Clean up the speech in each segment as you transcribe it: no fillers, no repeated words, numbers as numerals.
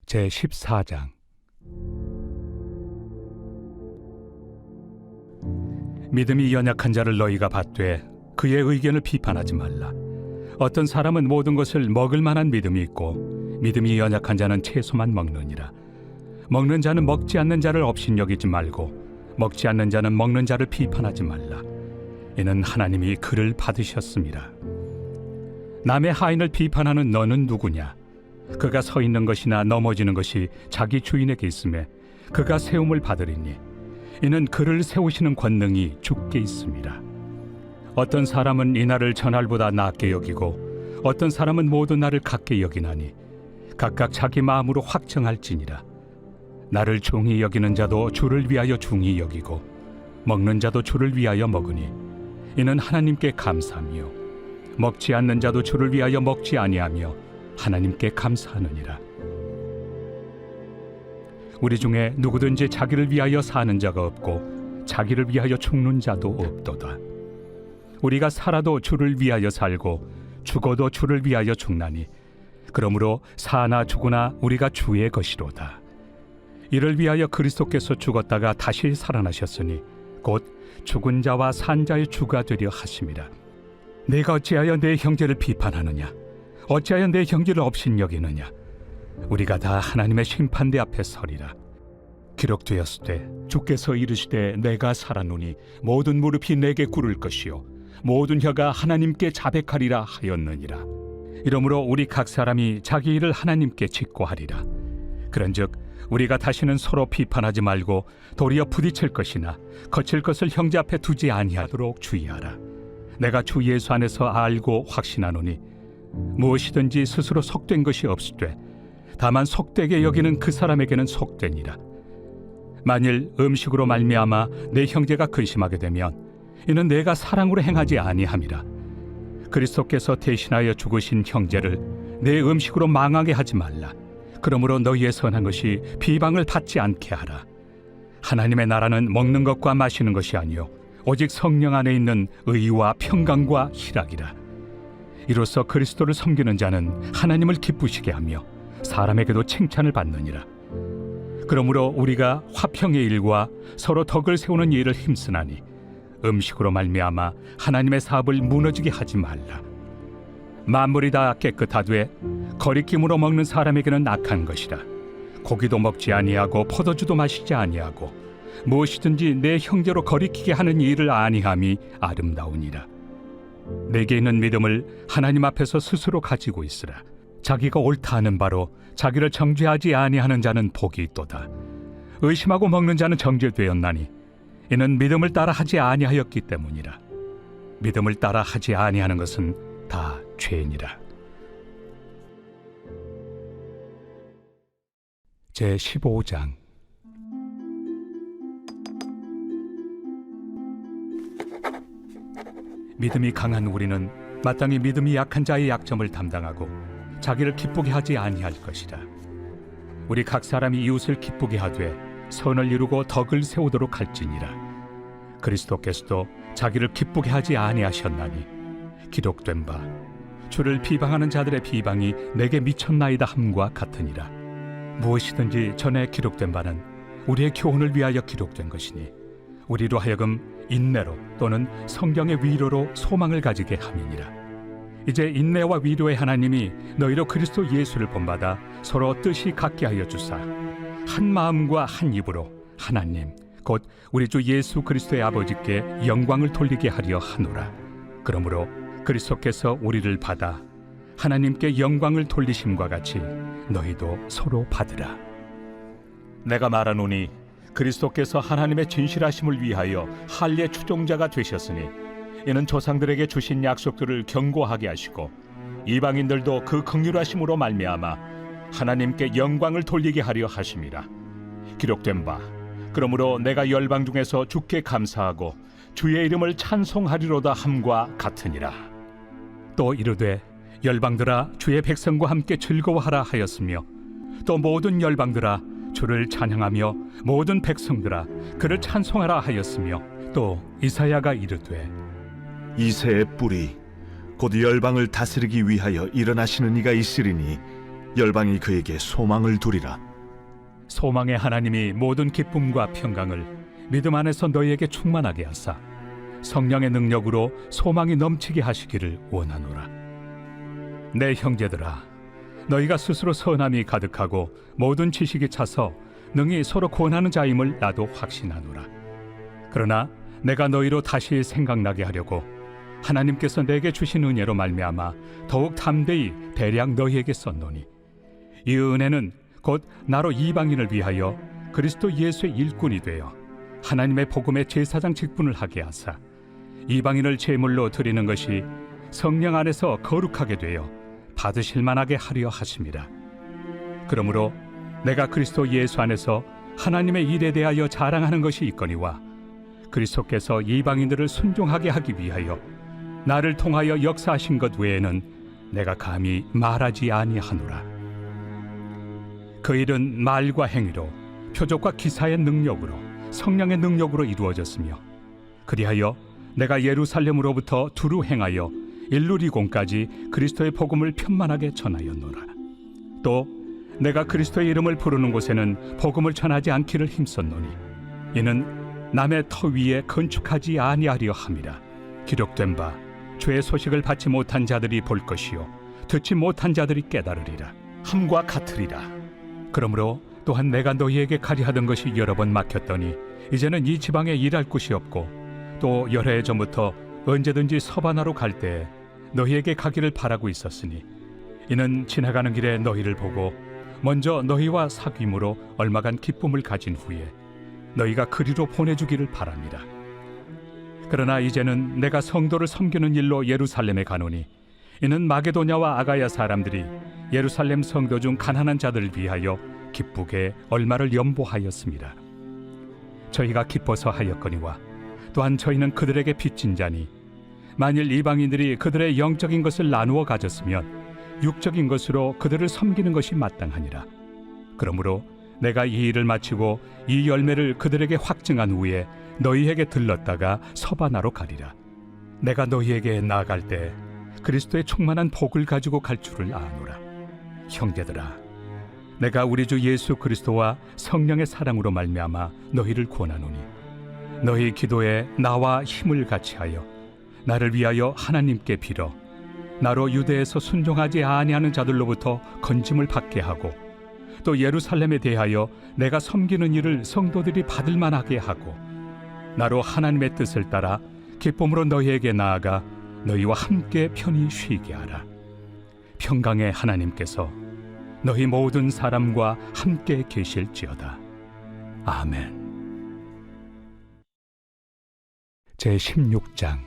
제14장. 믿음이 연약한 자를 너희가 받되 그의 의견을 비판하지 말라. 어떤 사람은 모든 것을 먹을 만한 믿음이 있고 믿음이 연약한 자는 채소만 먹느니라. 먹는 자는 먹지 않는 자를 업신여기지 말고 먹지 않는 자는 먹는 자를 비판하지 말라. 이는 하나님이 그를 받으셨습니다. 남의 하인을 비판하는 너는 누구냐? 그가 서 있는 것이나 넘어지는 것이 자기 주인에게 있음에 그가 세움을 받으리니 이는 그를 세우시는 권능이 주께 있습니다. 어떤 사람은 이 날을 전날보다 낮게 여기고 어떤 사람은 모든 날을 같게 여기나니 각각 자기 마음으로 확정할지니라. 나를 중히 여기는 자도 주를 위하여 중히 여기고 먹는 자도 주를 위하여 먹으니 이는 하나님께 감사하며 먹지 않는 자도 주를 위하여 먹지 아니하며 하나님께 감사하느니라. 우리 중에 누구든지 자기를 위하여 사는 자가 없고 자기를 위하여 죽는 자도 없도다. 우리가 살아도 주를 위하여 살고 죽어도 주를 위하여 죽나니 그러므로 사나 죽으나 우리가 주의 것이로다. 이를 위하여 그리스도께서 죽었다가 다시 살아나셨으니 곧 죽은 자와 산 자의 주가 되려 하심이라. 내가 어찌하여 내 형제를 비판하느냐? 어찌하여 내 형제를 업신여기느냐? 우리가 다 하나님의 심판대 앞에 서리라. 기록되었으되 주께서 이르시되 내가 살아노니 모든 무릎이 내게 꿇을 것이요 모든 혀가 하나님께 자백하리라 하였느니라. 이러므로 우리 각 사람이 자기 일을 하나님께 직고하리라. 그런즉 우리가 다시는 서로 비판하지 말고 도리어 부딪힐 것이나 거칠 것을 형제 앞에 두지 아니하도록 주의하라. 내가 주 예수 안에서 알고 확신하노니 무엇이든지 스스로 속된 것이 없으되 다만 속되게 여기는 그 사람에게는 속되니라. 만일 음식으로 말미암아 내 형제가 근심하게 되면 이는 내가 사랑으로 행하지 아니함이라. 그리스도께서 대신하여 죽으신 형제를 내 음식으로 망하게 하지 말라. 그러므로 너희의 선한 것이 비방을 받지 않게 하라. 하나님의 나라는 먹는 것과 마시는 것이 아니요 오직 성령 안에 있는 의와 평강과 희락이라. 이로써 그리스도를 섬기는 자는 하나님을 기쁘시게 하며 사람에게도 칭찬을 받느니라. 그러므로 우리가 화평의 일과 서로 덕을 세우는 일을 힘쓰나니 음식으로 말미암아 하나님의 사업을 무너지게 하지 말라. 만물이 다 깨끗하되 거리낌으로 먹는 사람에게는 악한 것이라. 고기도 먹지 아니하고 포도주도 마시지 아니하고 무엇이든지 내 형제로 거리키게 하는 일을 아니함이 아름다우니라. 내게 있는 믿음을 하나님 앞에서 스스로 가지고 있으라. 자기가 옳다 하는 바로 자기를 정죄하지 아니하는 자는 복이 있도다. 의심하고 먹는 자는 정죄되었나니 이는 믿음을 따라 하지 아니하였기 때문이라. 믿음을 따라 하지 아니하는 것은 다 죄니라. 제15장. 믿음이 강한 우리는 마땅히 믿음이 약한 자의 약점을 담당하고 자기를 기쁘게 하지 아니할 것이라. 우리 각 사람이 이웃을 기쁘게 하되 선을 이루고 덕을 세우도록 할지니라. 그리스도께서도 자기를 기쁘게 하지 아니하셨나니 기록된 바 주를 비방하는 자들의 비방이 내게 미쳤나이다 함과 같으니라. 무엇이든지 전에 기록된 바는 우리의 교훈을 위하여 기록된 것이니 우리로 하여금 인내로 또는 성경의 위로로 소망을 가지게 함이니라. 이제 인내와 위로의 하나님이 너희로 그리스도 예수를 본받아 서로 뜻이 같게 하여 주사 한 마음과 한 입으로 하나님 곧 우리 주 예수 그리스도의 아버지께 영광을 돌리게 하려 하노라. 그러므로 그리스도께서 우리를 받아 하나님께 영광을 돌리심과 같이 너희도 서로 받으라. 내가 말하노니 그리스도께서 하나님의 진실하심을 위하여 할례 추종자가 되셨으니 이는 조상들에게 주신 약속들을 견고하게 하시고 이방인들도 그 긍휼하심으로 말미암아 하나님께 영광을 돌리게 하려 하심이라. 기록된 바 그러므로 내가 열방 중에서 주께 감사하고 주의 이름을 찬송하리로다 함과 같으니라. 또 이르되 열방들아 주의 백성과 함께 즐거워하라 하였으며 또 모든 열방들아 주를 찬양하며 모든 백성들아 그를 찬송하라 하였으며 또 이사야가 이르되 이새의 뿌리 곧 열방을 다스리기 위하여 일어나시는 이가 있으리니 열방이 그에게 소망을 두리라. 소망의 하나님이 모든 기쁨과 평강을 믿음 안에서 너희에게 충만하게 하사 성령의 능력으로 소망이 넘치게 하시기를 원하노라. 내 형제들아, 너희가 스스로 선함이 가득하고 모든 지식이 차서 능히 서로 구원하는 자임을 나도 확신하노라. 그러나 내가 너희로 다시 생각나게 하려고 하나님께서 내게 주신 은혜로 말미암아 더욱 담대히 대량 너희에게 썼노니, 이 은혜는 곧 나로 이방인을 위하여 그리스도 예수의 일꾼이 되어 하나님의 복음의 제사장 직분을 하게 하사 이방인을 제물로 드리는 것이 성령 안에서 거룩하게 되어 받으실 만하게 하려 하심이라. 그러므로 내가 그리스도 예수 안에서 하나님의 일에 대하여 자랑하는 것이 있거니와 그리스도께서 이방인들을 순종하게 하기 위하여 나를 통하여 역사하신 것 외에는 내가 감히 말하지 아니하노라. 그 일은 말과 행위로, 표적과 기사의 능력으로, 성령의 능력으로 이루어졌으며, 그리하여 내가 예루살렘으로부터 두루 행하여 일루리곤까지 그리스도의 복음을 편만하게 전하였노라. 또 내가 그리스도의 이름을 부르는 곳에는 복음을 전하지 않기를 힘썼노니, 이는 남의 터 위에 건축하지 아니하려 함이라. 기록된 바 죄의 소식을 받지 못한 자들이 볼 것이요 듣지 못한 자들이 깨달으리라 함과 같으리라. 그러므로 또한 내가 너희에게 가리하던 것이 여러 번 막혔더니 이제는 이 지방에 일할 곳이 없고, 또 여러 해 전부터 언제든지 서바나로 갈 때에 너희에게 가기를 바라고 있었으니, 이는 지나가는 길에 너희를 보고 먼저 너희와 사귐으로 얼마간 기쁨을 가진 후에 너희가 그리로 보내주기를 바랍니다. 그러나 이제는 내가 성도를 섬기는 일로 예루살렘에 가노니, 이는 마게도냐와 아가야 사람들이 예루살렘 성도 중 가난한 자들을 위하여 기쁘게 얼마를 연보하였습니다. 저희가 기뻐서 하였거니와 또한 저희는 그들에게 빚진 자니, 만일 이방인들이 그들의 영적인 것을 나누어 가졌으면 육적인 것으로 그들을 섬기는 것이 마땅하니라. 그러므로 내가 이 일을 마치고 이 열매를 그들에게 확증한 후에 너희에게 들렀다가 서바나로 가리라. 내가 너희에게 나아갈 때 그리스도의 충만한 복을 가지고 갈 줄을 아노라. 형제들아, 내가 우리 주 예수 그리스도와 성령의 사랑으로 말미암아 너희를 권하노니, 너희 기도에 나와 힘을 같이하여 나를 위하여 하나님께 빌어 나로 유대에서 순종하지 아니하는 자들로부터 건짐을 받게 하고, 또 예루살렘에 대하여 내가 섬기는 일을 성도들이 받을 만하게 하고, 나로 하나님의 뜻을 따라 기쁨으로 너희에게 나아가 너희와 함께 편히 쉬게 하라. 평강의 하나님께서 너희 모든 사람과 함께 계실지어다. 아멘. 제16장.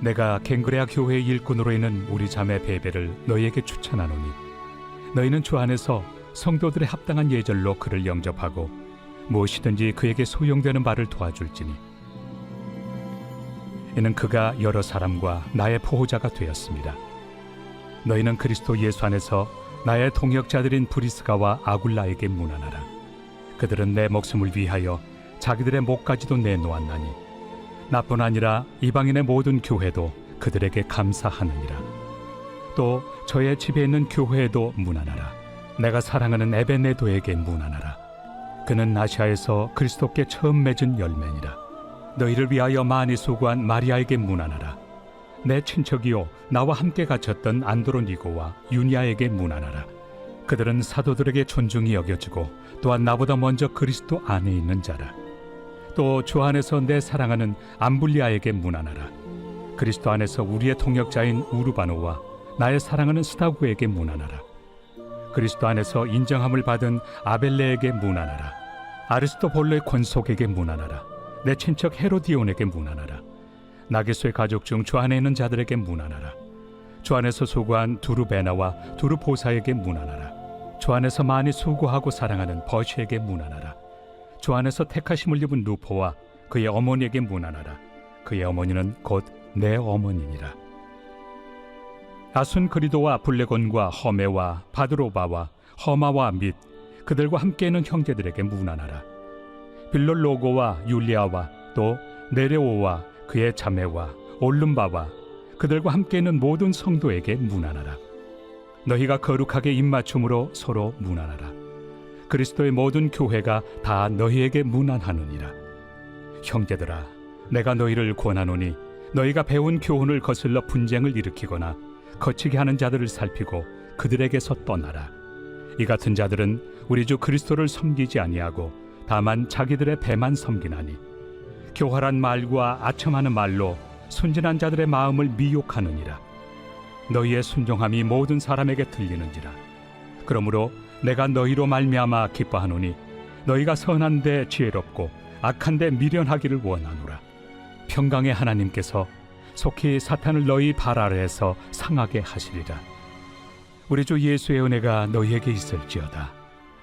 내가 갱그레아 교회의 일꾼으로 있는 우리 자매 베베를 너희에게 추천하노니, 너희는 주 안에서 성도들의 합당한 예절로 그를 영접하고 무엇이든지 그에게 소용되는 바를 도와줄지니, 이는 그가 여러 사람과 나의 보호자가 되었습니다. 너희는 그리스도 예수 안에서 나의 동역자들인 브리스가와 아굴라에게 문안하라. 그들은 내 목숨을 위하여 자기들의 목까지도 내놓았나니, 나뿐 아니라 이방인의 모든 교회도 그들에게 감사하느니라. 또 저의 집에 있는 교회에도 문안하라. 내가 사랑하는 에베네도에게 문안하라. 그는 아시아에서 그리스도께 처음 맺은 열매니라. 너희를 위하여 많이 수고한 마리아에게 문안하라. 내 친척이요 나와 함께 갇혔던 안드로니고와 유니아에게 문안하라. 그들은 사도들에게 존중이 여겨지고 또한 나보다 먼저 그리스도 안에 있는 자라. 또 주 안에서 내 사랑하는 암블리아에게 문안하라. 그리스도 안에서 우리의 동역자인 우르바노와 나의 사랑하는 스다구에게 문안하라. 그리스도 안에서 인정함을 받은 아벨레에게 문안하라. 아리스토볼로의 권속에게 문안하라. 내 친척 헤로디온에게 문안하라. 나게소의 가족 중 주 안에 있는 자들에게 문안하라. 주 안에서 수고한 두루베나와 두루보사에게 문안하라. 주 안에서 많이 수고하고 사랑하는 버시에게 문안하라. 주 안에서 택하심을 입은 루포와 그의 어머니에게 문안하라. 그의 어머니는 곧 내 어머니니라. 아순그리도와 블레곤과 허메와 바드로바와 허마와 및 그들과 함께 있는 형제들에게 문안하라. 빌롤로고와 율리아와 또 네레오와 그의 자매와 올름바와 그들과 함께 있는 모든 성도에게 문안하라. 너희가 거룩하게 입맞춤으로 서로 문안하라. 그리스도의 모든 교회가 다 너희에게 문안하느니라. 형제들아, 내가 너희를 권하노니 너희가 배운 교훈을 거슬러 분쟁을 일으키거나 거치게 하는 자들을 살피고 그들에게서 떠나라. 이 같은 자들은 우리 주 그리스도를 섬기지 아니하고 다만 자기들의 배만 섬기나니 교활한 말과 아첨하는 말로 순진한 자들의 마음을 미혹하느니라. 너희의 순종함이 모든 사람에게 들리는지라. 그러므로 내가 너희로 말미암아 기뻐하노니 너희가 선한데 지혜롭고 악한데 미련하기를 원하노라. 평강의 하나님께서 속히 사탄을 너희 발 아래에서 상하게 하시리라. 우리 주 예수의 은혜가 너희에게 있을지어다.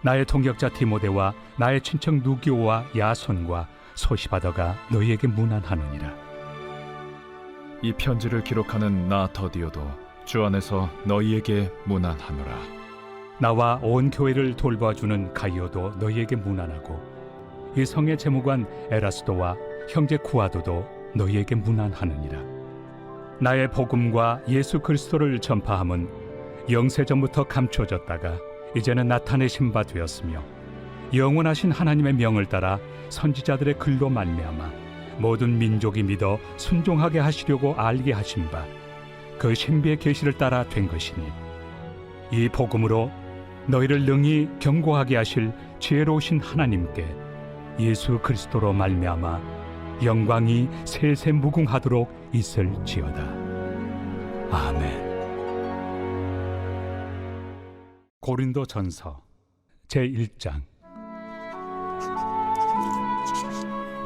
나의 동역자 디모데와 나의 친척 누기오와 야손과 소시바더가 너희에게 문안하느니라. 이 편지를 기록하는 나 더디오도 주 안에서 너희에게 문안하노라. 나와 온 교회를 돌봐주는 가이오도 너희에게 문안하고 이 성의 재무관 에라스도와 형제 구아도도 너희에게 문안하느니라. 나의 복음과 예수 그리스도를 전파함은 영세전부터 감춰졌다가 이제는 나타내신 바 되었으며 영원하신 하나님의 명을 따라 선지자들의 글로 말미암아 모든 민족이 믿어 순종하게 하시려고 알게 하신 바 그 신비의 계시를 따라 된 것이니 이 복음으로 너희를 능히 견고하게 하실 지혜로우신 하나님께 예수 그리스도로 말미암아 영광이 세세 무궁하도록 있을지어다. 아멘. 고린도전서 제1장.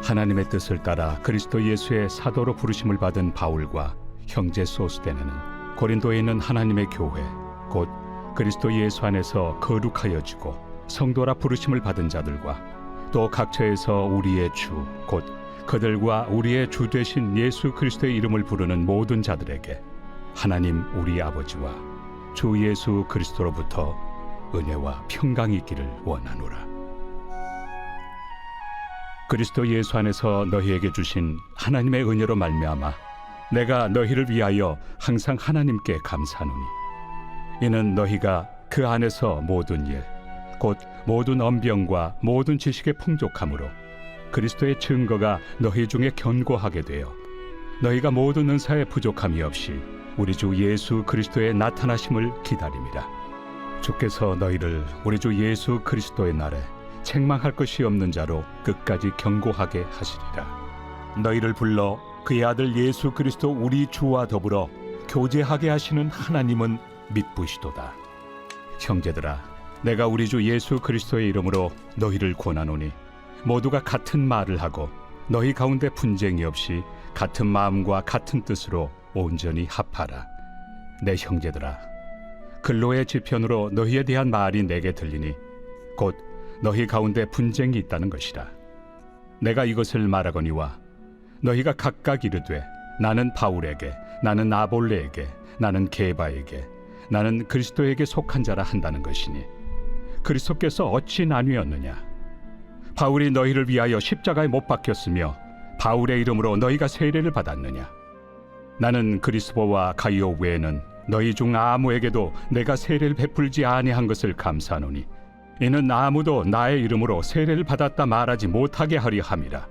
하나님의 뜻을 따라 그리스도 예수의 사도로 부르심을 받은 바울과 형제 소스데네는 고린도에 있는 하나님의 교회 곧 그리스도 예수 안에서 거룩하여지고 성도라 부르심을 받은 자들과 또 각처에서 우리의 주 곧 그들과 우리의 주 되신 예수 그리스도의 이름을 부르는 모든 자들에게 하나님 우리 아버지와 주 예수 그리스도로부터 은혜와 평강이 있기를 원하노라. 그리스도 예수 안에서 너희에게 주신 하나님의 은혜로 말미암아 내가 너희를 위하여 항상 하나님께 감사하노니 이는 너희가 그 안에서 모든 일 곧 모든 언병과 모든 지식의 풍족함으로 그리스도의 증거가 너희 중에 견고하게 되어 너희가 모든 은사에 부족함이 없이 우리 주 예수 그리스도의 나타나심을 기다림이라. 주께서 너희를 우리 주 예수 그리스도의 날에 책망할 것이 없는 자로 끝까지 견고하게 하시리라. 너희를 불러 그의 아들 예수 그리스도 우리 주와 더불어 교제하게 하시는 하나님은 믿부시도다. 형제들아, 내가 우리 주 예수 그리스도의 이름으로 너희를 권하노니 모두가 같은 말을 하고 너희 가운데 분쟁이 없이 같은 마음과 같은 뜻으로 온전히 합하라. 내 형제들아, 근로의 지편으로 너희에 대한 말이 내게 들리니 곧 너희 가운데 분쟁이 있다는 것이라. 내가 이것을 말하거니와 너희가 각각 이르되 나는 바울에게, 나는 아볼레에게, 나는 게바에게, 나는 그리스도에게 속한 자라 한다는 것이니 그리스도께서 어찌 나뉘었느냐? 바울이 너희를 위하여 십자가에 못 박혔으며 바울의 이름으로 너희가 세례를 받았느냐? 나는 그리스도와 가이오 외에는 너희 중 아무에게도 내가 세례를 베풀지 아니한 것을 감사하노니 이는 아무도 나의 이름으로 세례를 받았다 말하지 못하게 하려 함이라.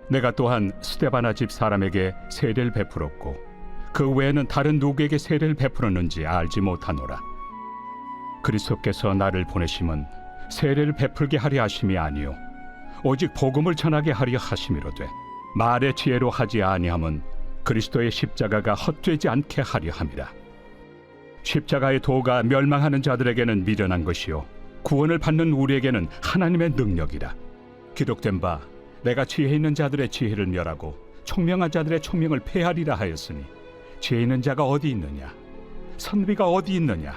내가 또한 스데바나 집 사람에게 세례를 베풀었고 그 외에는 다른 누구에게 세례를 베풀었는지 알지 못하노라. 그리스도께서 나를 보내심은 세례를 베풀게 하려 하심이 아니요 오직 복음을 전하게 하려 하심이로되 말의 지혜로 하지 아니함은 그리스도의 십자가가 헛되지 않게 하려 함이라. 십자가의 도가 멸망하는 자들에게는 미련한 것이요 구원을 받는 우리에게는 하나님의 능력이라. 기록된 바 내가 지혜 있는 자들의 지혜를 멸하고 총명한 자들의 총명을 폐하리라 하였으니 지혜 있는 자가 어디 있느냐? 선비가 어디 있느냐?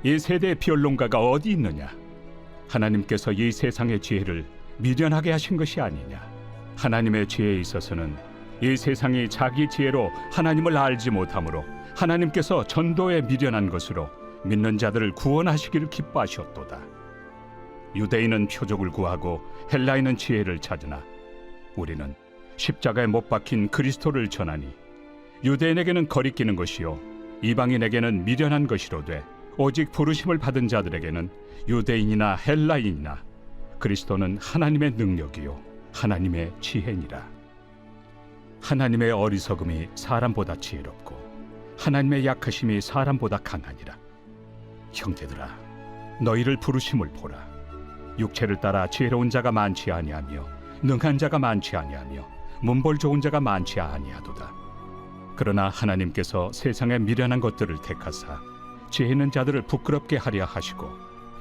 이 세대의 변론가가 어디 있느냐? 하나님께서 이 세상의 지혜를 미련하게 하신 것이 아니냐? 하나님의 지혜에 있어서는 이 세상이 자기 지혜로 하나님을 알지 못하므로 하나님께서 전도에 미련한 것으로 믿는 자들을 구원하시기를 기뻐하셨도다. 유대인은 표적을 구하고 헬라인은 지혜를 찾으나 우리는 십자가에 못 박힌 그리스도를 전하니 유대인에게는 거리끼는 것이요 이방인에게는 미련한 것이로되 오직 부르심을 받은 자들에게는 유대인이나 헬라인이나 그리스도는 하나님의 능력이요 하나님의 지혜니라. 하나님의 어리석음이 사람보다 지혜롭고 하나님의 약하심이 사람보다 강하니라. 형제들아, 너희를 부르심을 보라. 육체를 따라 지혜로운 자가 많지 아니하며 능한 자가 많지 아니하며 문벌 좋은 자가 많지 아니하도다. 그러나 하나님께서 세상의 미련한 것들을 택하사 지혜 있는 자들을 부끄럽게 하려 하시고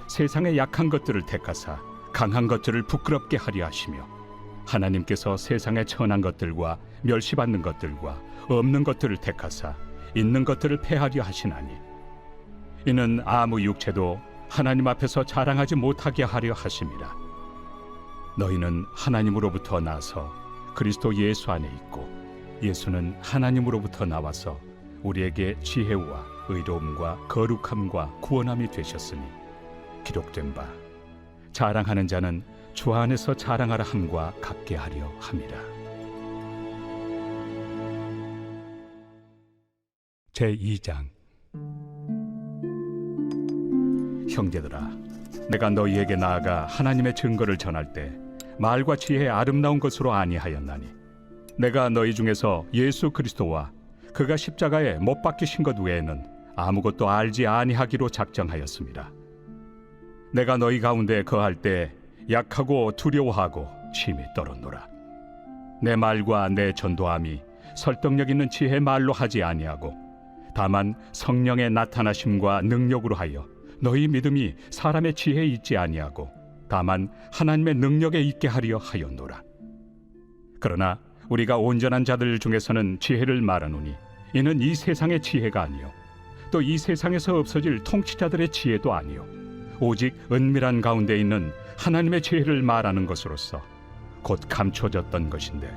세상의 약한 것들을 택하사 강한 것들을 부끄럽게 하려 하시며 하나님께서 세상의 천한 것들과 멸시받는 것들과 없는 것들을 택하사 있는 것들을 패하려 하시나니 이는 아무 육체도 하나님 앞에서 자랑하지 못하게 하려 하심이라. 너희는 하나님으로부터 나서 그리스도 예수 안에 있고 예수는 하나님으로부터 나와서 우리에게 지혜와 의로움과 거룩함과 구원함이 되셨으니 기록된 바 자랑하는 자는 주 안에서 자랑하라 함과 같게 하려 함이라. 제2장. 형제들아, 내가 너희에게 나아가 하나님의 증거를 전할 때 말과 지혜의 아름다운 것으로 아니하였나니 내가 너희 중에서 예수 그리스도와 그가 십자가에 못 박히신 것 외에는 아무것도 알지 아니하기로 작정하였습니다. 내가 너희 가운데 거할 때 약하고 두려워하고 심히 떨었노라. 내 말과 내 전도함이 설득력 있는 지혜 말로 하지 아니하고 다만 성령의 나타나심과 능력으로 하여 너희 믿음이 사람의 지혜에 있지 아니하고 다만 하나님의 능력에 있게 하려 하였노라. 그러나 우리가 온전한 자들 중에서는 지혜를 말하노니 이는 이 세상의 지혜가 아니요 또 이 세상에서 없어질 통치자들의 지혜도 아니요 오직 은밀한 가운데 있는 하나님의 지혜를 말하는 것으로서 곧 감춰졌던 것인데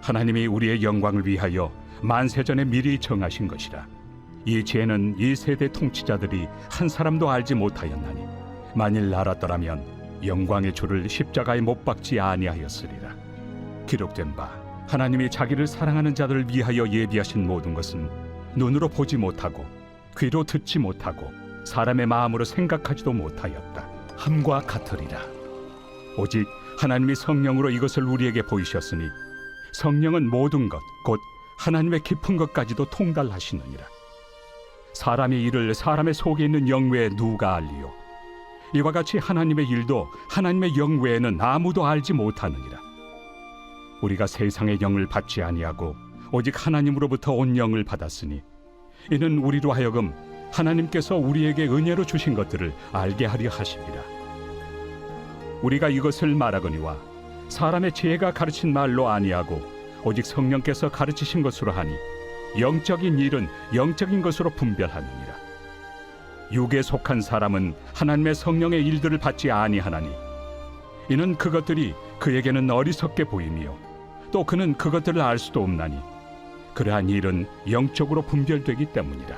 하나님이 우리의 영광을 위하여 만세전에 미리 정하신 것이라. 이 지혜는 이 세대 통치자들이 한 사람도 알지 못하였나니 만일 알았더라면 영광의 주를 십자가에 못 박지 아니하였으리라. 기록된 바 하나님이 자기를 사랑하는 자들을 위하여 예비하신 모든 것은 눈으로 보지 못하고 귀로 듣지 못하고 사람의 마음으로 생각하지도 못하였다 함과 같으리라. 오직 하나님이 성령으로 이것을 우리에게 보이셨으니 성령은 모든 것 곧 하나님의 깊은 것까지도 통달하시느니라. 사람의 일을 사람의 속에 있는 영 외에 누가 알리요? 이와 같이 하나님의 일도 하나님의 영 외에는 아무도 알지 못하느니라. 우리가 세상의 영을 받지 아니하고 오직 하나님으로부터 온 영을 받았으니 이는 우리로 하여금 하나님께서 우리에게 은혜로 주신 것들을 알게 하려 하심이라. 우리가 이것을 말하거니와 사람의 지혜가 가르친 말로 아니하고 오직 성령께서 가르치신 것으로 하니 영적인 일은 영적인 것으로 분별하느니라. 육에 속한 사람은 하나님의 성령의 일들을 받지 아니하나니 이는 그것들이 그에게는 어리석게 보이며 또 그는 그것들을 알 수도 없나니 그러한 일은 영적으로 분별되기 때문이라.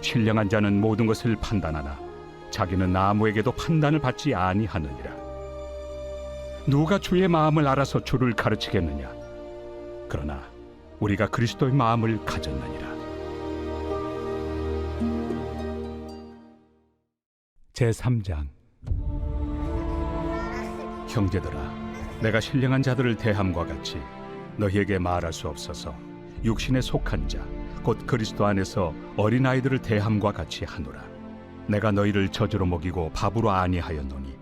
신령한 자는 모든 것을 판단하나 자기는 아무에게도 판단을 받지 아니하느니라. 누가 주의 마음을 알아서 주를 가르치겠느냐? 그러나 우리가 그리스도의 마음을 가졌느니라. 제3장. 형제들아, 내가 신령한 자들을 대함과 같이 너희에게 말할 수 없어서 육신에 속한 자 곧 그리스도 안에서 어린아이들을 대함과 같이 하노라. 내가 너희를 저주로 먹이고 밥으로 아니하였노니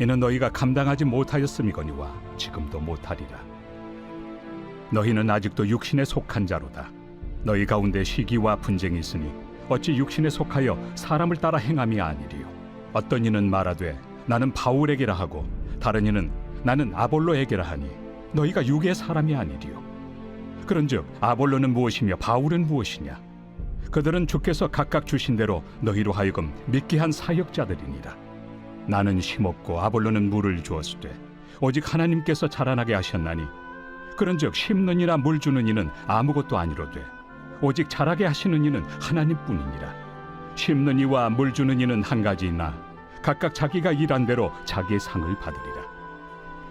이는 너희가 감당하지 못하였음이거니와 지금도 못하리라. 너희는 아직도 육신에 속한 자로다. 너희 가운데 시기와 분쟁이 있으니 어찌 육신에 속하여 사람을 따라 행함이 아니리요. 어떤 이는 말하되 나는 바울에게라 하고 다른 이는 나는 아볼로에게라 하니 너희가 육의 사람이 아니리요. 그런즉 아볼로는 무엇이며 바울은 무엇이냐? 그들은 주께서 각각 주신 대로 너희로 하여금 믿게 한 사역자들이니라. 나는 심었고 아볼로는 물을 주었으되 오직 하나님께서 자라나게 하셨나니 그런즉 심는 이나 물 주는 이는 아무것도 아니로되 오직 자라게 하시는 이는 하나님뿐이니라. 심는 이와 물 주는 이는 한 가지이나 각각 자기가 일한 대로 자기의 상을 받으리라.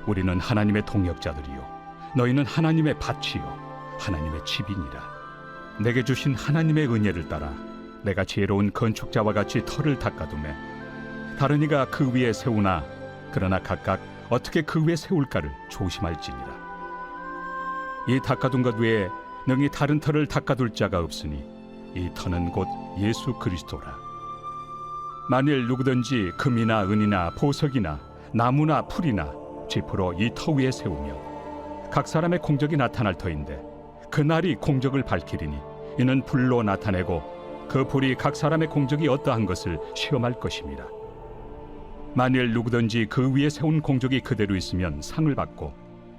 우리는 하나님의 동역자들이요 너희는 하나님의 밭이요 하나님의 집이니라. 내게 주신 하나님의 은혜를 따라 내가 지혜로운 건축자와 같이 터를 닦아두매 다른 이가 그 위에 세우나 그러나 각각 어떻게 그 위에 세울까를 조심할지니라. 이 닦아둔 것 외에 능히 다른 터를 닦아둘 자가 없으니 이 터는 곧 예수 그리스도라. 만일 누구든지 금이나 은이나 보석이나 나무나 풀이나 지푸로 이 터 위에 세우면 각 사람의 공적이 나타날 터인데 그날이 공적을 밝히리니 이는 불로 나타내고 그 불이 각 사람의 공적이 어떠한 것을 시험할 것입니다. 만일 누구든지 그 위에 세운 공적이 그대로 있으면 상을 받고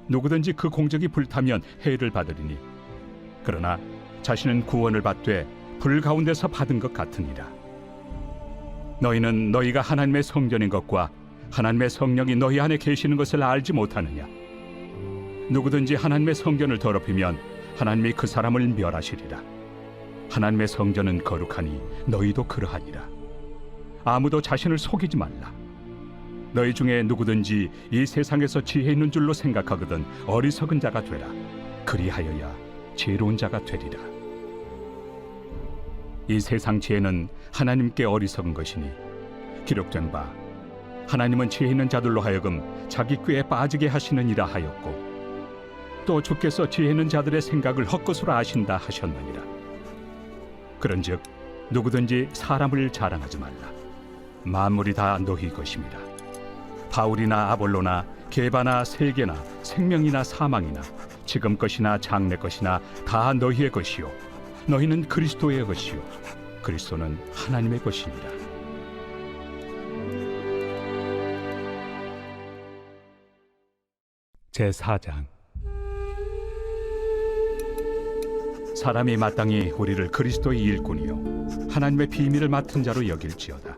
누구든지 그 공적이 불타면 해를 받으리니 그러나 자신은 구원을 받되 불 가운데서 받은 것 같으니라. 너희는 너희가 하나님의 성전인 것과 하나님의 성령이 너희 안에 계시는 것을 알지 못하느냐? 누구든지 하나님의 성전을 더럽히면 하나님이 그 사람을 멸하시리라. 하나님의 성전은 거룩하니 너희도 그러하니라. 아무도 자신을 속이지 말라. 너희 중에 누구든지 이 세상에서 지혜 있는 줄로 생각하거든 어리석은 자가 되라. 그리하여야 지혜로운 자가 되리라. 이 세상 지혜는 하나님께 어리석은 것이니 기록된 바 하나님은 지혜 있는 자들로 하여금 자기 꾀에 빠지게 하시느니라 하였고 또 주께서 지혜 있는 자들의 생각을 헛것으로 아신다 하셨느니라. 그런즉 누구든지 사람을 자랑하지 말라. 만물이 다 너희 것입니다. 바울이나 아볼로나 게바나 세계나 생명이나 사망이나 지금 것이나 장래 것이나 다 너희의 것이요 너희는 그리스도의 것이요 그리스도는 하나님의 것이니라. 제4장. 사람이 마땅히 우리를 그리스도의 일꾼이요 하나님의 비밀을 맡은 자로 여길지어다.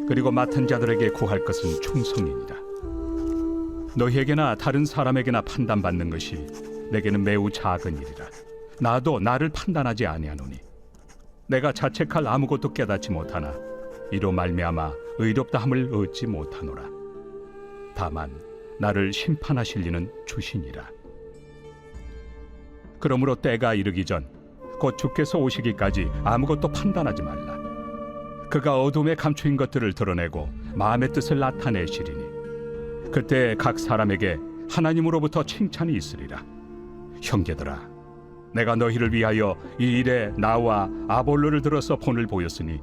그리고 맡은 자들에게 구할 것은 충성이니라. 너희에게나 다른 사람에게나 판단받는 것이 내게는 매우 작은 일이라. 나도 나를 판단하지 아니하노니 내가 자책할 아무것도 깨닫지 못하나 이로 말미암아 의롭다함을 얻지 못하노라. 다만 나를 심판하실 이는 주시니라. 그러므로 때가 이르기 전 곧 주께서 오시기까지 아무것도 판단하지 말라. 그가 어둠에 감추인 것들을 드러내고 마음의 뜻을 나타내시리니 그때 각 사람에게 하나님으로부터 칭찬이 있으리라. 형제들아, 내가 너희를 위하여 이 일에 나와 아볼로를 들어서 본을 보였으니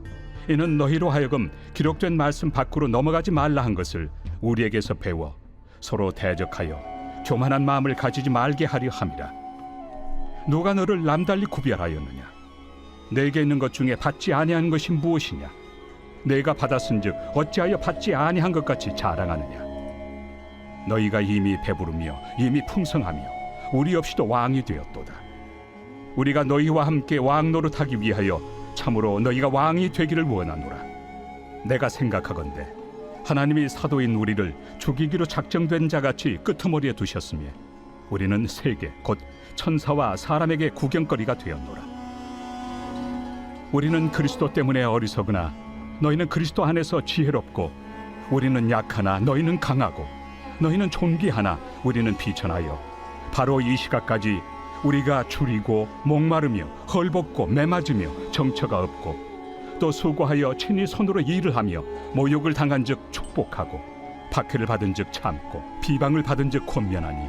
이는 너희로 하여금 기록된 말씀 밖으로 넘어가지 말라 한 것을 우리에게서 배워 서로 대적하여 교만한 마음을 가지지 말게 하려 함이라. 누가 너를 남달리 구별하였느냐? 내게 있는 것 중에 받지 아니한 것이 무엇이냐? 내가 받았은즉 어찌하여 받지 아니한 것 같이 자랑하느냐? 너희가 이미 배부르며 이미 풍성하며 우리 없이도 왕이 되었도다. 우리가 너희와 함께 왕 노릇하기 위하여 참으로 너희가 왕이 되기를 원하노라. 내가 생각하건대 하나님이 사도인 우리를 죽이기로 작정된 자같이 끄트머리에 두셨으며 우리는 세계 곧 천사와 사람에게 구경거리가 되었노라. 우리는 그리스도 때문에 어리석으나 너희는 그리스도 안에서 지혜롭고 우리는 약하나 너희는 강하고 너희는 존귀하나 우리는 비천하여 바로 이 시각까지 우리가 줄이고 목마르며 헐벗고 매맞으며 정처가 없고 또 수고하여 친히 손으로 일을 하며 모욕을 당한 즉 축복하고 박해를 받은 즉 참고 비방을 받은 즉 권면하니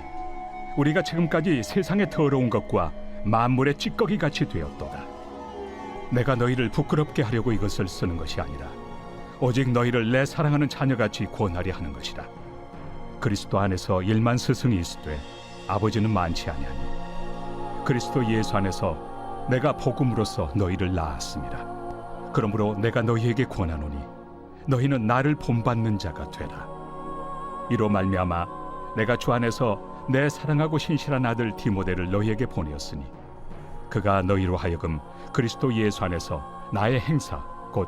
우리가 지금까지 세상의 더러운 것과 만물의 찌꺼기 같이 되었도다. 내가 너희를 부끄럽게 하려고 이것을 쓰는 것이 아니라 오직 너희를 내 사랑하는 자녀같이 구원하려 하는 것이라. 그리스도 안에서 1만 스승이 있으되 아버지는 많지 아니하니 그리스도 예수 안에서 내가 복음으로써 너희를 낳았습니다. 그러므로 내가 너희에게 권하노니 너희는 나를 본받는 자가 되라. 이로 말미암아 내가 주 안에서 내 사랑하고 신실한 아들 디모데를 너희에게 보내었으니 그가 너희로 하여금 그리스도 예수 안에서 나의 행사 곧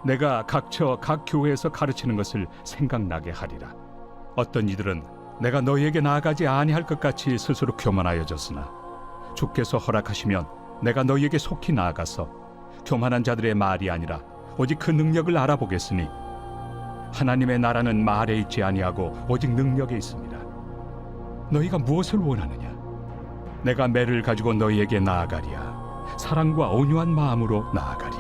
내가 각처 각 교회에서 가르치는 것을 생각나게 하리라. 어떤 이들은 내가 너희에게 나아가지 아니할 것 같이 스스로 교만하여졌으나 주께서 허락하시면 내가 너희에게 속히 나아가서 교만한 자들의 말이 아니라 오직 그 능력을 알아보겠으니 하나님의 나라는 말에 있지 아니하고 오직 능력에 있습니다. 너희가 무엇을 원하느냐? 내가 매를 가지고 너희에게 나아가랴. 사랑과 온유한 마음으로 나아가랴.